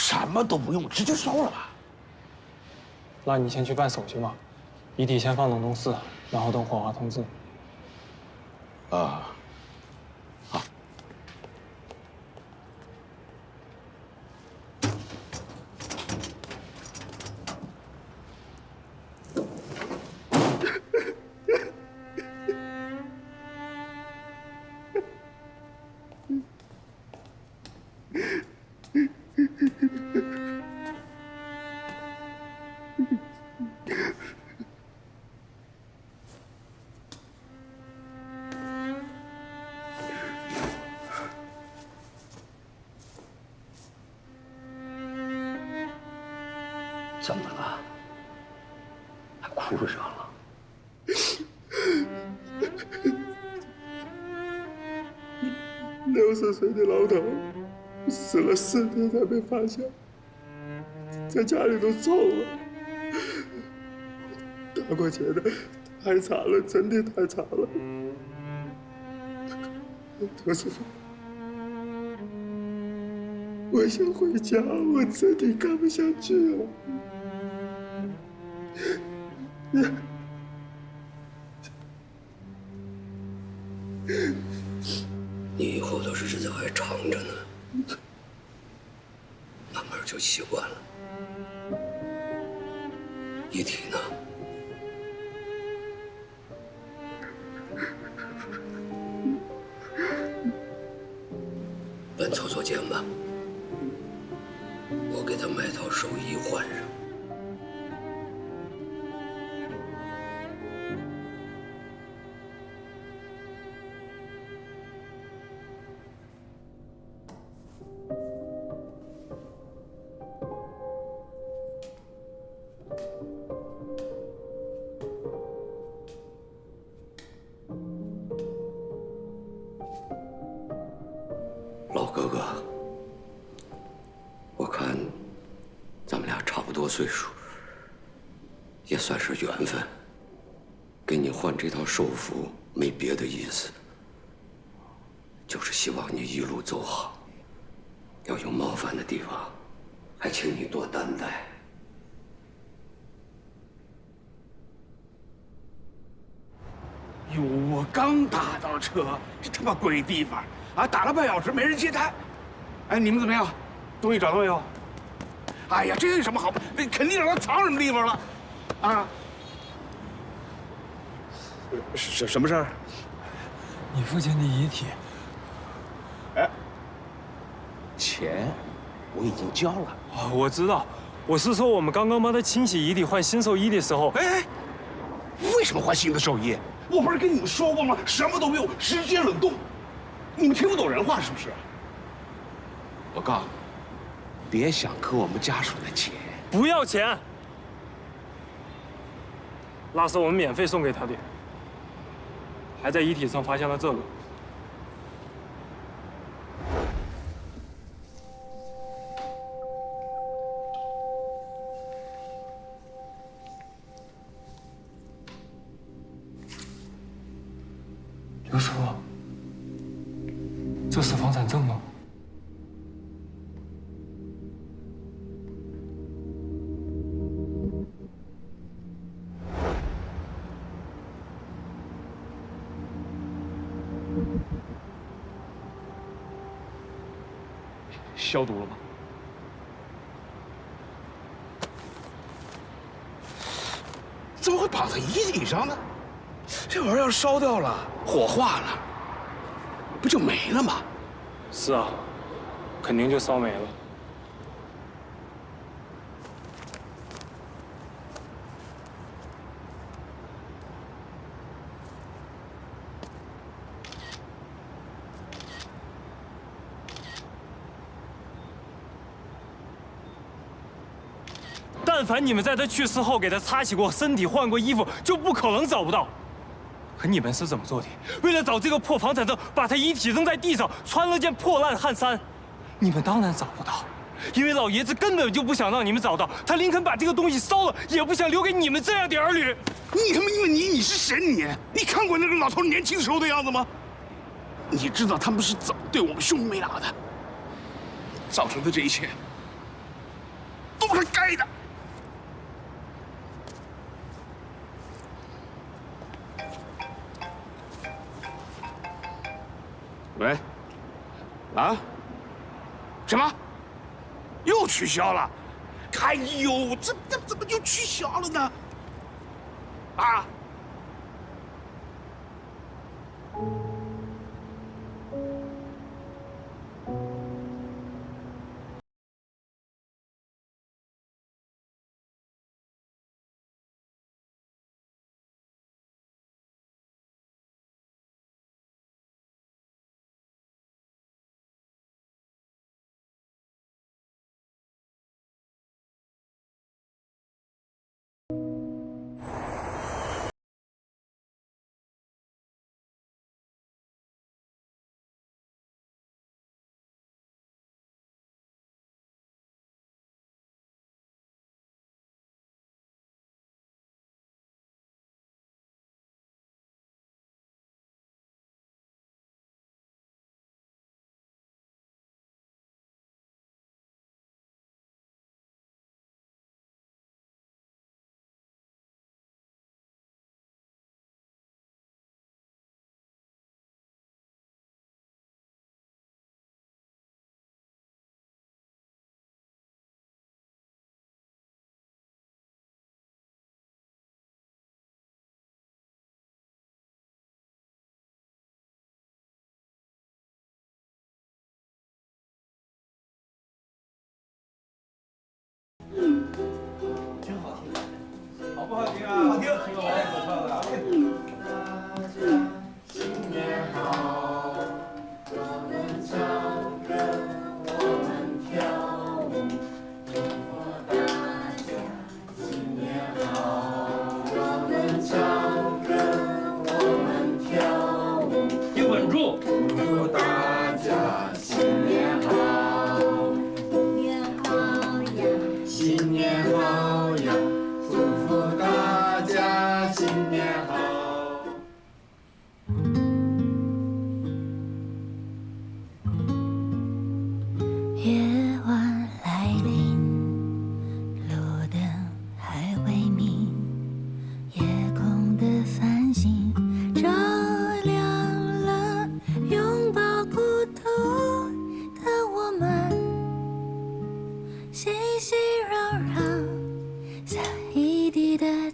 什么都不用，直接烧了吧。那你先去办手续嘛，遗体先放冷冻室，然后等火化通知。啊，好。怎么了？还哭上了？60岁的老头死了4天才被发现，在家里都臭了。大过节的，太惨了，真的太惨了。德师傅，我想回家，我真的看不下去了。你以后的日子还长着呢，慢慢就习惯了。遗体呢？搬厕所间吧，我给他买套寿衣换上。老哥哥，我看咱们俩差不多岁数，也算是缘分。给你换这套寿服没别的意思，就是希望你一路走好。要有冒犯的地方，还请你多担待。哟，我刚打到车，这他妈鬼地方啊！打了半小时没人接单。哎，你们怎么样？东西找到没有？哎呀，这有什么好？那肯定让他藏什么地方了，啊？什么事儿？你父亲的遗体。哎，钱我已经交了。哦，我知道，我是说我们刚刚帮他清洗遗体换新寿衣的时候。哎，为什么换新的寿衣？我不是跟你们说过吗？什么都不用，直接冷冻。你们听不懂人话是不是？我告诉你，别想坑我们家属的钱。不要钱，那是我们免费送给他的，还在遗体上发现了这个。刘师傅，这是房产证吗？消毒了吗？怎么会绑在遗体上呢？这玩意儿要烧掉了，火化了，不就没了吗？是啊，肯定就烧没了。但凡你们在他去世后给他擦洗过身体、换过衣服，就不可能找不到。可你们是怎么做的？为了找这个破房产证，把他遗体扔在地上，穿了件破烂汗衫。你们当然找不到，因为老爷子根本就不想让你们找到，他宁肯把这个东西烧了，也不想留给你们这样的儿女。你他妈你是谁你看过那个老头年轻时候的样子吗？你知道他们是怎么对我们兄妹俩的？造成的这一切，是该的。喂，啊？什么？又取消了？哎呦，怎么就取消了呢？啊？好不好听啊？好听，听了我也够唱的。新年好，我们唱歌，我们跳舞，祝福大家。新年好，我们唱歌，我们跳舞，你稳住，祝福大家新年好，新年好呀，新年好呀。祝福大家新年好！夜晚来临，路灯还未明，夜空的繁星照亮了拥抱孤独的我们，熙熙攘攘。像一地的